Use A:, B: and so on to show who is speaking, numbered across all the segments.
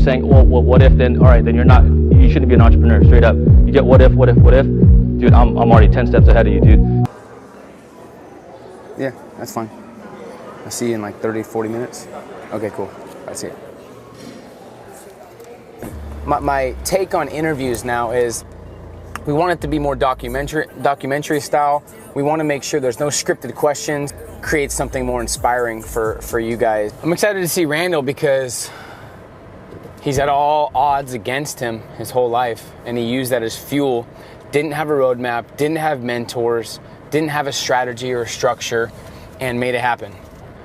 A: saying, well, what if, then, all right, then you shouldn't be an entrepreneur, straight up. You get what if, dude, I'm already 10 steps ahead of you, dude.
B: Yeah, that's fine. I'll see you in like 30, 40 minutes. Okay, cool. I see it. My take on interviews now is we want it to be more documentary style. We want to make sure there's no scripted questions, create something more inspiring for you guys. I'm excited to see Randall because he's had all odds against him his whole life, and he used that as fuel. Didn't have a roadmap, didn't have mentors, didn't have a strategy or a structure, and made it happen.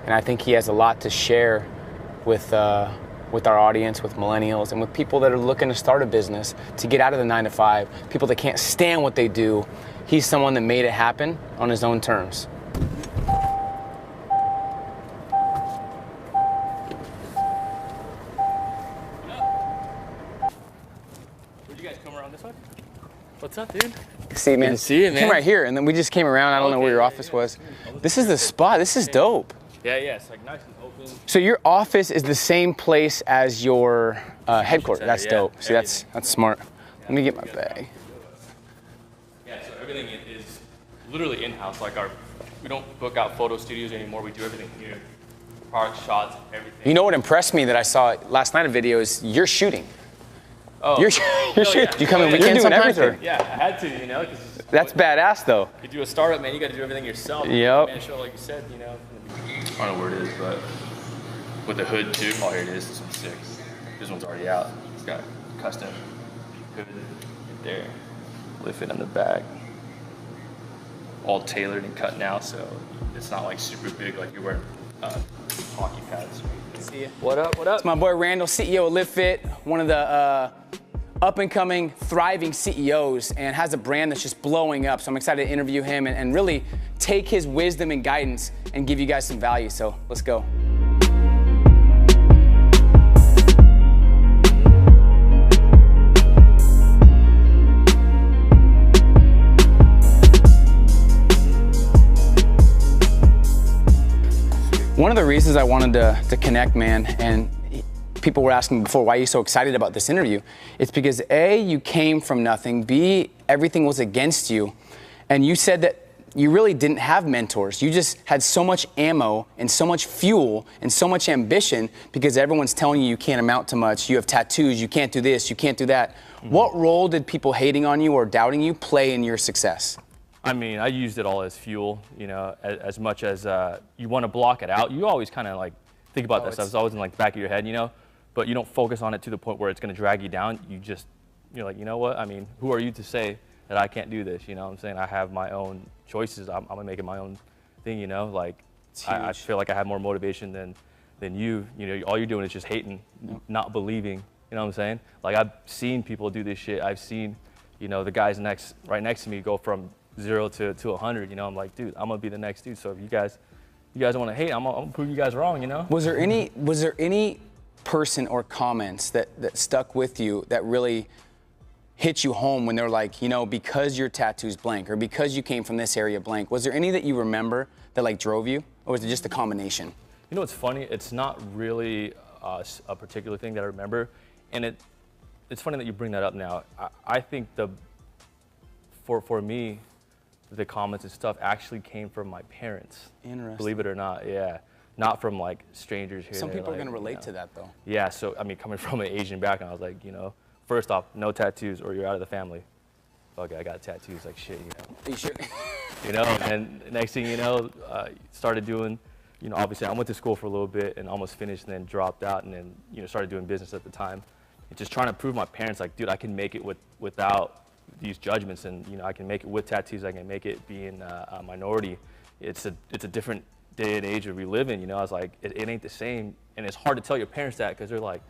B: And I think he has a lot to share with our audience, with millennials, and with people that are looking to start a business, to get out of the 9-to-5, people that can't stand what they do. He's someone that made it happen on his own terms.
A: Would you guys come around this way? What's up, dude?
B: See, man.
A: Good to see you, man.
B: Came right here, and then we just came around. I don't know where your office was. This is the spot. This is dope.
A: Yeah, it's like nice and open.
B: So your office is the same place as your headquarters. That's dope. See, that's smart. Let me get my bag.
A: Yeah, so everything is literally in-house. Like we don't book out photo studios anymore. We do everything here. Product shots, everything.
B: You know what impressed me that I saw last night, a video, is you're shooting.
A: Oh,
B: you're shooting.
A: Yeah.
B: You come in
A: You're
B: weekends
A: doing
B: sometimes?
A: everything. Yeah, I had to, you know.
B: That's badass, though.
A: You do a startup, man. You got to do everything yourself.
B: Yep.
A: Man, show, like you said, you know. I don't know where it is, but with the hood too. Oh, here it is. This one's sick. This one's already out. It's got custom hood right there. Lift it on the back. All tailored and cut now, so it's not like super big like you're wearing hockey pads.
B: See ya.
A: What up?
B: It's my boy Randall, CEO of LiveFit, one of the up-and-coming, thriving CEOs, and has a brand that's just blowing up. So I'm excited to interview him and really take his wisdom and guidance and give you guys some value. So let's go. One of the reasons I wanted to connect, man, and people were asking before, why are you so excited about this interview? It's because A, you came from nothing, B, everything was against you, and you said that you really didn't have mentors. You just had so much ammo and so much fuel and so much ambition because everyone's telling you you can't amount to much, you have tattoos, you can't do this, you can't do that. Mm-hmm. What role did people hating on you or doubting you play in your success?
A: I mean, I used it all as fuel, you know, as much as you want to block it out. You always kind of like think about that stuff. It's always in like the back of your head, you know, but you don't focus on it to the point where it's going to drag you down. You're like, you know what? I mean, who are you to say that I can't do this? You know what I'm saying? I have my own choices. I'm going to make it my own thing, you know, like I feel like I have more motivation than you. You know, all you're doing is just hating, not believing, you know what I'm saying? Like I've seen people do this shit. I've seen, you know, the guys right next to me go from 0 to 100, you know. I'm like, dude, I'm gonna be the next dude. So if you guys want to hate, I'm gonna prove you guys wrong, you know.
B: Was there any person or comments that stuck with you that really hit you home when they're like, you know, because your tattoo's blank or because you came from this area blank? Was there any that you remember that like drove you, or was it just a combination?
A: You know what's funny? It's not really a particular thing that I remember, and it's funny that you bring that up now. I think for me, the comments and stuff actually came from my parents.
B: Interesting.
A: Believe it or not, yeah. Not from like strangers here.
B: Some people are gonna relate to that though.
A: Yeah, so I mean, coming from an Asian background, I was like, you know, first off, no tattoos or you're out of the family. Okay, I got tattoos, like shit, you know.
B: You sure?
A: You know, and next thing you know, started doing, you know, obviously I went to school for a little bit and almost finished and then dropped out and then, you know, started doing business at the time. And just trying to prove my parents, like, dude, I can make it without these judgments, and you know, I can make it with tattoos. I can make it being a minority. It's a different day and age that we live in. You know, I was like, it ain't the same, and it's hard to tell your parents that because they're like,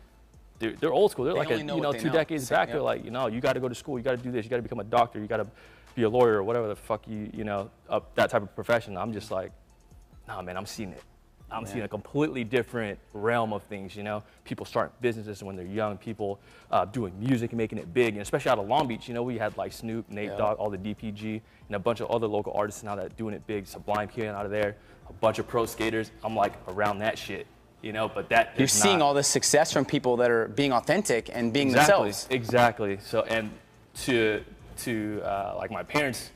A: they're old school. They're like, you know, 2 decades back. They're like, you know, you got to go to school. You got to do this. You got to become a doctor. You got to be a lawyer or whatever the fuck you know, that type of profession. I'm just like, nah, man, I'm seeing it. I'm seeing a completely different realm of things, you know. People start businesses when they're young, people doing music and making it big, and especially out of Long Beach, you know, we had like Snoop, Nate Dogg, all the DPG, and a bunch of other local artists now that are doing it big. Sublime came out of there, a bunch of pro skaters. I'm like around that shit, you know, but that
B: You're
A: is
B: seeing
A: not,
B: all this success from people that are being authentic and being themselves.
A: Exactly. So, and to like my parents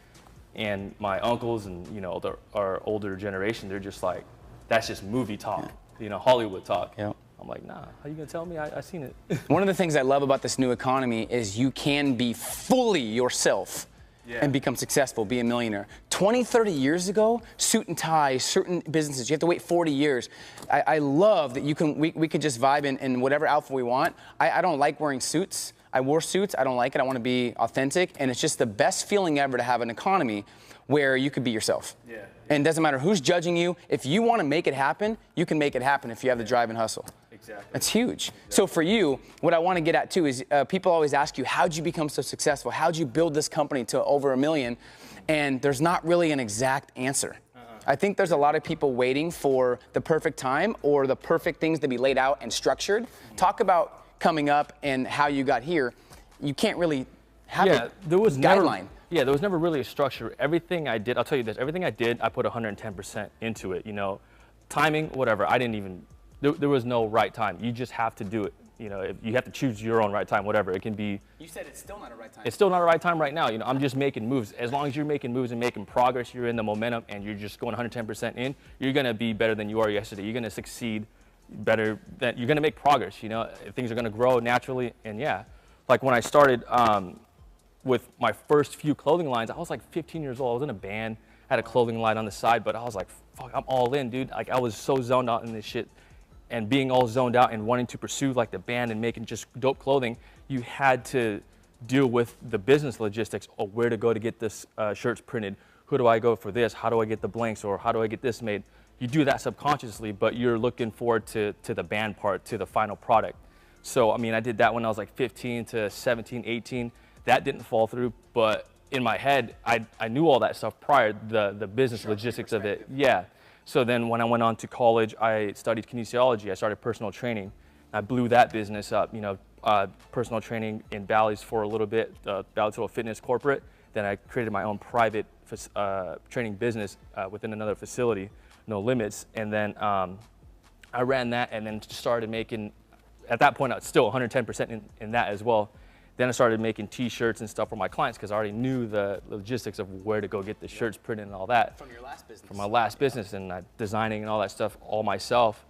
A: and my uncles and, you know, our older generation, they're just like, that's just movie talk, you know, Hollywood talk.
B: Yeah.
A: I'm like, nah, how you gonna tell me? I seen it.
B: One of the things I love about this new economy is you can be fully yourself and become successful, be a millionaire. 20, 30 years ago, suit and tie, certain businesses, you have to wait 40 years. I love that we could just vibe in whatever outfit we want. I don't like wearing suits. I wore suits, I don't like it, I wanna be authentic, and it's just the best feeling ever to have an economy where you could be yourself.
A: Yeah.
B: And it doesn't matter who's judging you, if you wanna make it happen, you can make it happen if you have the drive and hustle.
A: Exactly.
B: That's huge. Exactly. So for you, what I wanna get at too is people always ask you, how'd you become so successful? How'd you build this company to over $1 million? And there's not really an exact answer. I think there's a lot of people waiting for the perfect time or the perfect things to be laid out and structured. Talk about coming up and how you got here. You can't really have a guideline.
A: There was never really a structure. Everything I did, I'll tell you this, everything I did, I put 110% into it, you know. Timing, whatever, I didn't even, there was no right time. You just have to do it. You know, you have to choose your own right time, whatever. It can be.
B: You said it's still not a right time.
A: It's still not a right time right now. You know, I'm just making moves. As long as you're making moves and making progress, you're in the momentum and you're just going 110% in, you're going to be better than you were yesterday. You're going to succeed better, you're going to make progress, you know. Things are going to grow naturally. And yeah, like when I started with my first few clothing lines, I was like 15 years old. I was in a band, had a clothing line on the side, but I was like, fuck, I'm all in, dude. Like I was so zoned out in this shit. And being all zoned out and wanting to pursue like the band and making just dope clothing, you had to deal with the business logistics of where to go to get this shirts printed. Who do I go for this? How do I get the blanks? Or how do I get this made? You do that subconsciously, but you're looking forward to the band part, to the final product. So, I mean, I did that when I was like 15 to 17, 18. That didn't fall through, but in my head, I knew all that stuff prior, the business logistics of it. Yeah. So then when I went on to college, I studied kinesiology. I started personal training. I blew that business up, you know, personal training in Bally's for a little bit, Bally Total Fitness corporate. Then I created my own private training business within another facility, No Limits. And then I ran that and then started making, at that point, I was still 110% in that as well. Then I started making t-shirts and stuff for my clients because I already knew the logistics of where to go get the shirts printed and all that.
B: From your last business.
A: From my last business and designing and all that stuff all myself.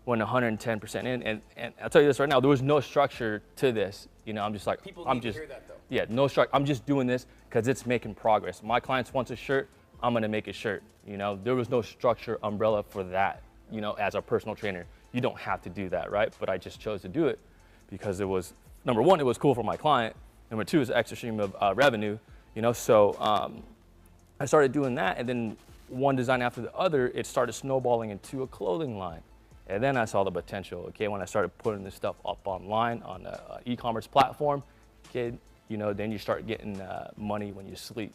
A: Went 110% in. And I'll tell you this right now, there was no structure to this. You know, I'm just like,
B: People need to hear that though.
A: Yeah, no structure. I'm just doing this because it's making progress. My clients want a shirt, I'm gonna make a shirt. You know, there was no structure umbrella for that, you know, as a personal trainer. You don't have to do that, right? But I just chose to do it because it was, number one, it was cool for my client. Number two, it's an extra stream of revenue, you know? So I started doing that, and then one design after the other, it started snowballing into a clothing line. And then I saw the potential, okay, when I started putting this stuff up online on an e-commerce platform, okay, you know, then you start getting money when you sleep.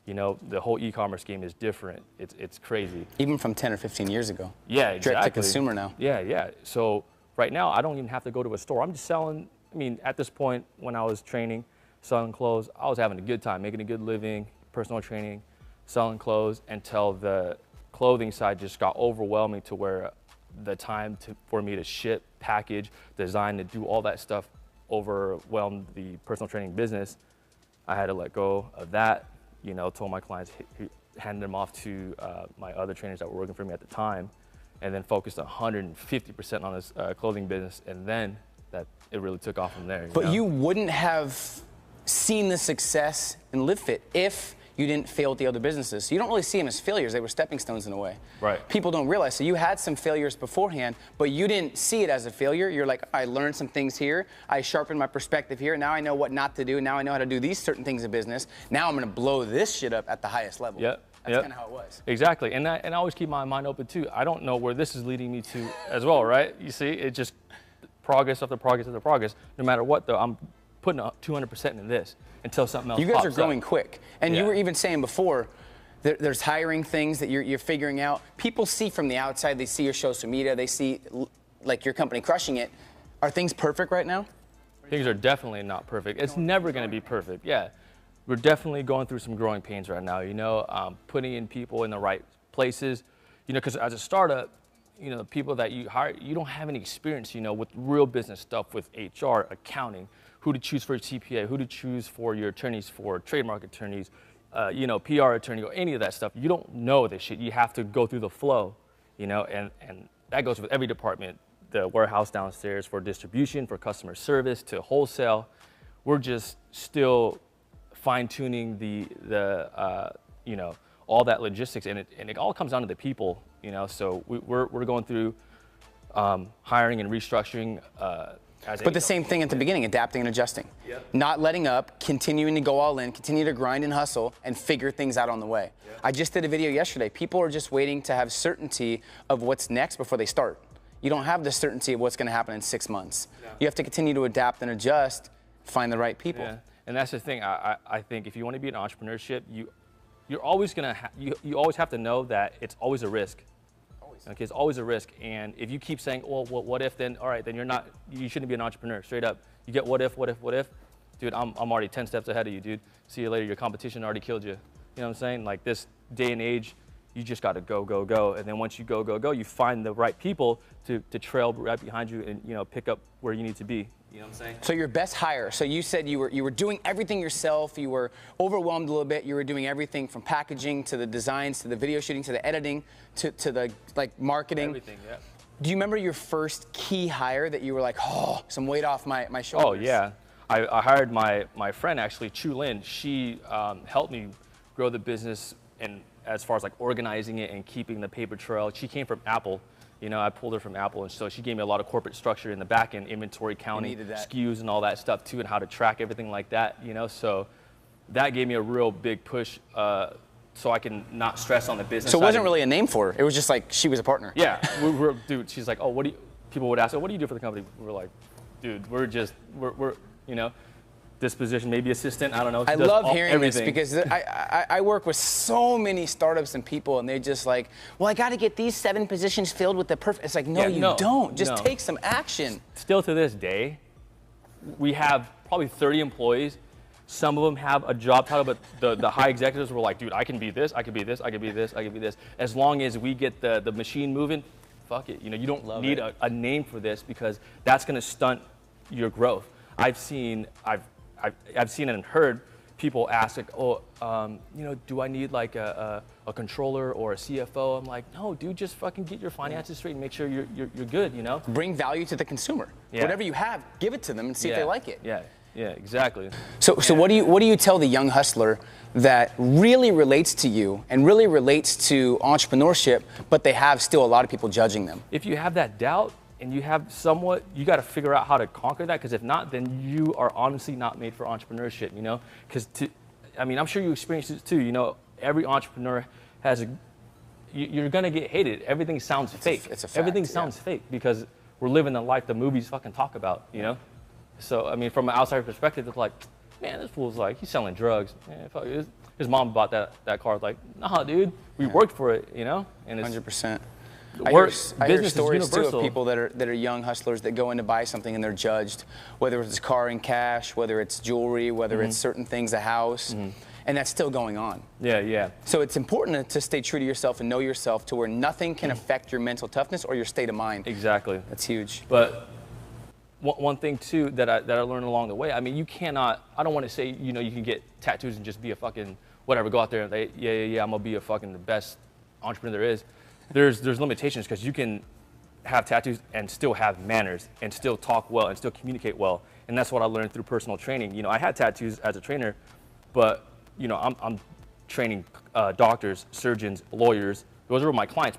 A: You know, the whole e-commerce game is different. It's crazy.
B: Even from 10 or 15 years ago.
A: Yeah, exactly.
B: Direct to consumer now.
A: Yeah. So right now, I don't even have to go to a store. I'm just selling. I mean, at this point, when I was training, selling clothes, I was having a good time, making a good living, personal training, selling clothes, until the clothing side just got overwhelming to where the time for me to ship, package, design, to do all that stuff overwhelmed the personal training business. I had to let go of that, you know, told my clients, handed them off to my other trainers that were working for me at the time, and then focused 150% on this clothing business, and then that it really took off from there.
B: But you wouldn't have seen the success in LiveFit if you didn't fail at the other businesses. So you don't really see them as failures. They were stepping stones in a way.
A: Right.
B: People don't realize. So you had some failures beforehand, but you didn't see it as a failure. You're like, I learned some things here. I sharpened my perspective here. Now I know what not to do. Now I know how to do these certain things in business. Now I'm going to blow this shit up at the highest level.
A: Yep.
B: That's kind of how it was.
A: Exactly. And I always keep my mind open too. I don't know where this is leading me to as well, right? You see, it just progress after progress after progress. No matter what though, I'm putting 200% in this until something else
B: pops up. You guys are growing
A: up
B: quick. And you were even saying before, there's hiring things that you're figuring out. People see from the outside, they see your social media, they see like your company crushing it. Are things perfect right now?
A: Things are definitely not perfect. It's never going to be perfect. Yeah. We're definitely going through some growing pains right now, you know, putting in people in the right places, you know, because as a startup, you know, the people that you hire, you don't have any experience, you know, with real business stuff, with HR, accounting, who to choose for your CPA, who to choose for your attorneys, for trademark attorneys, you know, PR attorney, or any of that stuff. You don't know this shit. You have to go through the flow, you know, and that goes with every department. The warehouse downstairs for distribution, for customer service, to wholesale. We're just still fine-tuning the you know, all that logistics, and it all comes down to the people, you know. So we're going through hiring and restructuring.
B: But the same thing at the beginning, adapting and adjusting.
A: Yep.
B: Not letting up, continuing to go all in, continue to grind and hustle, and figure things out on the way.
A: Yep.
B: I just did a video yesterday. People are just waiting to have certainty of what's next before they start. You don't have the certainty of what's going to happen in 6 months. Yeah. You have to continue to adapt and adjust, find the right people.
A: Yeah. And that's the thing. I think if you want to be in entrepreneurship, you're always gonna you always have to know that it's always a risk. Okay, it's always a risk. And if you keep saying, well, what if, then all right, then you shouldn't be an entrepreneur. Straight up, you get what if, dude. I'm already 10 steps ahead of you, dude. See you later. Your competition already killed you. You know what I'm saying? Like, this day and age, you just got to go. And then once you go, you find the right people to trail right behind you and, you know, pick up where you need to be. You know what I'm saying?
B: So your best hire. So you said you were doing everything yourself. You were overwhelmed a little bit. You were doing everything from packaging to the designs to the video shooting to the editing to the like marketing.
A: Everything, yeah.
B: Do you remember your first key hire that you were like, oh, some weight off my shoulders?
A: Oh yeah, I hired my friend actually, Chu Lin. She helped me grow the business, and as far as like organizing it and keeping the paper trail. She came from Apple. You know, I pulled her from Apple, and so she gave me a lot of corporate structure in the back end, inventory counting, SKUs and all that stuff too, and how to track everything like that, you know. So that gave me a real big push so I can not stress on the business.
B: So it wasn't really a name for her. It was just like she was a partner.
A: Yeah, dude, she's like, oh, people would ask, oh, what do you do for the company? We're like, dude, we're you know, this position, maybe assistant, I don't know.
B: I love hearing this because I work with so many startups and people, and they're just like, well, I got to get these 7 positions filled with the perfect. It's like, no, you don't. Just take some action.
A: Still to this day, we have probably 30 employees. Some of them have a job title, but the high executives were like, dude, I can be this, I can be this, I can be this, I can be this. As long as we get the machine moving, fuck it. You know, you don't need a name for this because that's going to stunt your growth. I've seen and heard people ask, like, oh, you know, do I need like a controller or a CFO? I'm like, no, dude, just fucking get your finances straight and make sure you're good, you know?
B: Bring value to the consumer. Yeah. Whatever you have, give it to them and see if they like it.
A: Yeah, exactly.
B: So what do you tell the young hustler that really relates to you and really relates to entrepreneurship, but they have still a lot of people judging them?
A: If you have that doubt, and you have somewhat, you got to figure out how to conquer that, because if not, then you are honestly not made for entrepreneurship, you know? Because, I mean, I'm sure you experience it too, you know, every entrepreneur has you're going to get hated. Everything sounds fake.
B: It's a fact,
A: everything sounds fake because we're living the life the movies fucking talk about, you know? So, I mean, from an outsider perspective, it's like, man, this fool's like, he's selling drugs. Man, fuck, his mom bought that car. It's like, nah, dude, we worked for it, you know? And it's
B: 100%. I hear stories too of people that are young hustlers that go in to buy something and they're judged, whether it's a car in cash, whether it's jewelry, whether it's certain things, a house, and that's still going on.
A: Yeah.
B: So it's important to stay true to yourself and know yourself to where nothing can affect your mental toughness or your state of mind.
A: Exactly.
B: That's huge.
A: But one thing too that I learned along the way, I mean, you cannot, I don't want to say, you know, you can get tattoos and just be a fucking whatever, go out there and say, yeah, I'm gonna be a fucking the best entrepreneur there is. There's limitations, because you can have tattoos and still have manners and still talk well and still communicate well. And that's what I learned through personal training. You know, I had tattoos as a trainer, but, you know, I'm training doctors, surgeons, lawyers. Those were my clients,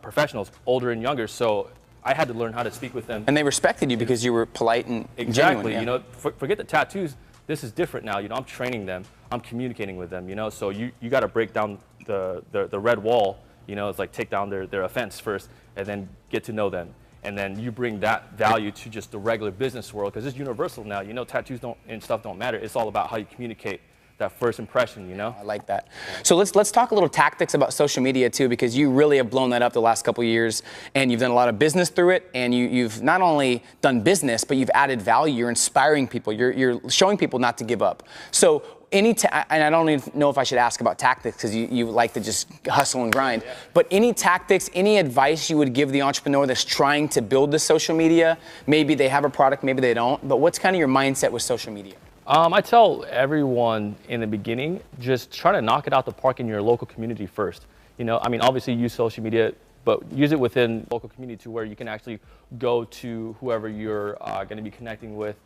A: professionals, older and younger. So I had to learn how to speak with them.
B: And they respected you because you were polite and
A: exactly,
B: genuine. Yeah.
A: You know, forget the tattoos. This is different now. You know, I'm training them. I'm communicating with them, you know. So you got to break down the red wall. You know, it's like take down their offense first and then get to know them. And then you bring that value to just the regular business world, because it's universal now. You know, tattoos and stuff don't matter. It's all about how you communicate that first impression, you know?
B: I like that. So let's talk a little tactics about social media too, because you really have blown that up the last couple of years, and you've done a lot of business through it, and you've not only done business, but you've added value. You're inspiring people. You're showing people not to give up. So and I don't even know if I should ask about tactics because you like to just hustle and grind, but any tactics, any advice you would give the entrepreneur that's trying to build the social media? Maybe they have a product, maybe they don't, but what's kind of your mindset with social media?
A: I tell everyone in the beginning, just try to knock it out the park in your local community first. You know, I mean, obviously use social media, but use it within local community to where you can actually go to whoever you're going to be connecting with,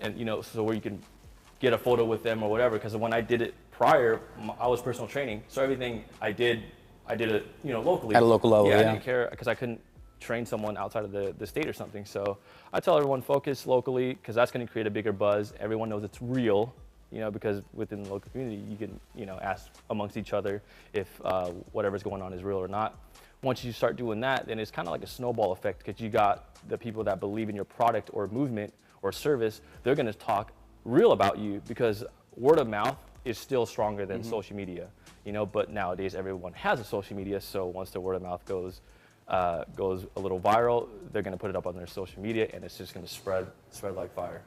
A: and you know, so where you can get a photo with them or whatever. Because when I did it prior, I was personal training, so everything I did it, you know, locally.
B: At a local level,
A: yeah. I didn't care because I couldn't train someone outside of the state or something. So I tell everyone focus locally because that's going to create a bigger buzz. Everyone knows it's real, you know, because within the local community you can, you know, ask amongst each other if whatever's going on is real or not. Once you start doing that, then it's kind of like a snowball effect because you got the people that believe in your product or movement or service. They're going to talk real about you because word of mouth is still stronger than social media, you know. But nowadays everyone has a social media, so once the word of mouth goes a little viral, they're going to put it up on their social media, and it's just going to spread like fire.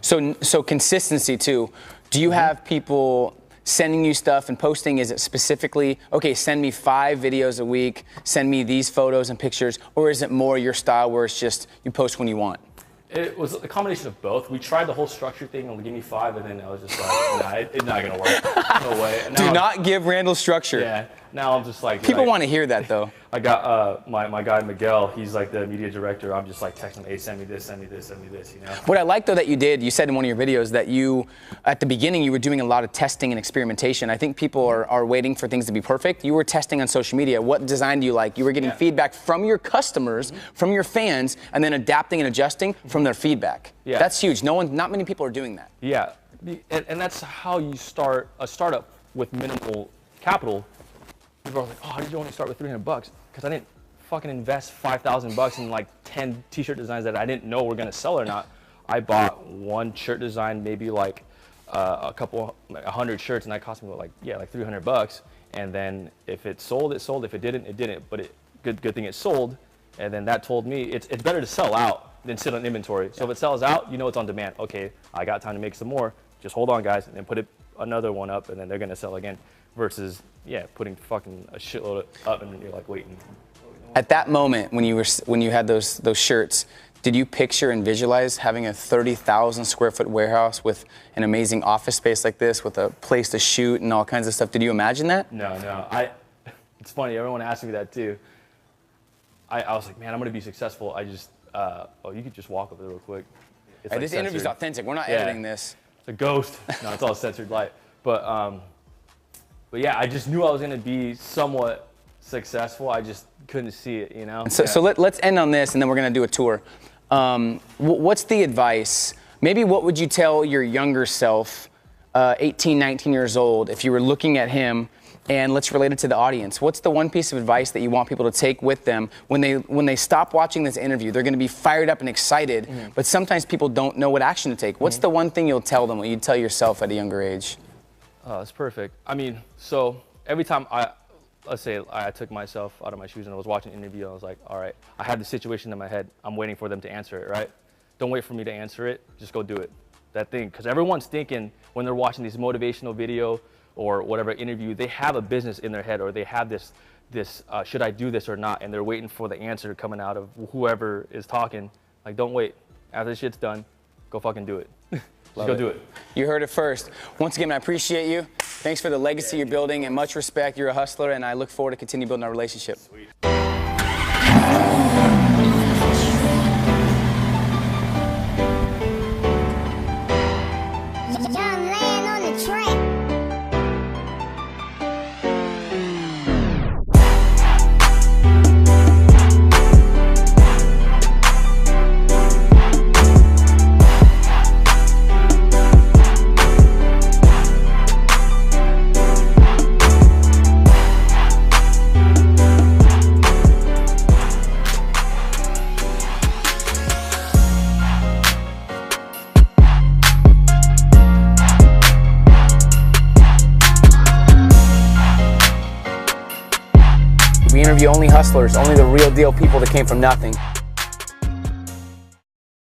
A: You know?
B: So consistency too. Do you have people sending you stuff and posting? Is it specifically, okay, send me 5 videos a week, send me these photos and pictures, or is it more your style where it's just you post when you want?
A: It was a combination of both. We tried the whole structure thing and give me 5, and then I was just like, nah, it's not gonna work. No way.
B: Do not give Randall structure.
A: Yeah. Now I'm just like,
B: people want to hear that though.
A: I got my guy Miguel. He's like the media director. I'm just like texting him, hey, send me this, send me this, send me this. You know.
B: What I like though that you said in one of your videos that you, at the beginning, you were doing a lot of testing and experimentation. I think people are waiting for things to be perfect. You were testing on social media. What design do you like? You were getting feedback from your customers, from your fans, and then adapting and adjusting from their feedback.
A: Yeah.
B: That's huge. Not many people are doing that.
A: Yeah, and that's how you start a startup with minimal capital. People are like, oh, how did you only start with $300? Because I didn't fucking invest $5,000 in like 10 t-shirt designs that I didn't know were gonna sell or not. I bought one shirt design, maybe like a couple, like 100 shirts, and that cost me like $300. And then if it sold, it sold. If it didn't, it didn't. But good thing it sold. And then that told me it's better to sell out than sit on inventory. So if it sells out, you know it's on demand. Okay, I got time to make some more. Just hold on, guys, and then put another one up, and then they're gonna sell again. Versus, putting fucking a shitload up, and you're like waiting.
B: At that moment, when you had those shirts, did you picture and visualize having a 30,000 square foot warehouse with an amazing office space like this, with a place to shoot and all kinds of stuff? Did you imagine that?
A: No. It's funny. Everyone asked me that too. I was like, man, I'm gonna be successful. I just, you could just walk over there real quick. It's
B: hey, this interview's authentic. We're not editing this.
A: It's a ghost. No, it's all censored light. But yeah, I just knew I was gonna be somewhat successful. I just couldn't see it, you know?
B: So let's end on this, and then we're gonna do a tour. What's the advice? Maybe what would you tell your younger self, 18, 19 years old, if you were looking at him, and let's relate it to the audience. What's the one piece of advice that you want people to take with them when they stop watching this interview? They're gonna be fired up and excited, but sometimes people don't know what action to take. What's the one thing you'll tell them, what you'd tell yourself at a younger age?
A: Oh, that's perfect. I mean, so every time let's say I took myself out of my shoes and I was watching an interview, I was like, all right, I had the situation in my head. I'm waiting for them to answer it, right? Don't wait for me to answer it. Just go do it. That thing, because everyone's thinking when they're watching these motivational video or whatever interview, they have a business in their head, or they have this should I do this or not? And they're waiting for the answer coming out of whoever is talking. Like, don't wait. After this shit's done, go fucking do it. Just go do it.
B: You heard it first. Once again, I appreciate you. Thanks for the legacy you're building, and much respect. You're a hustler, and I look forward to continue building our relationship.
A: Sweet.
B: We interview only hustlers, only the real deal people that came from nothing.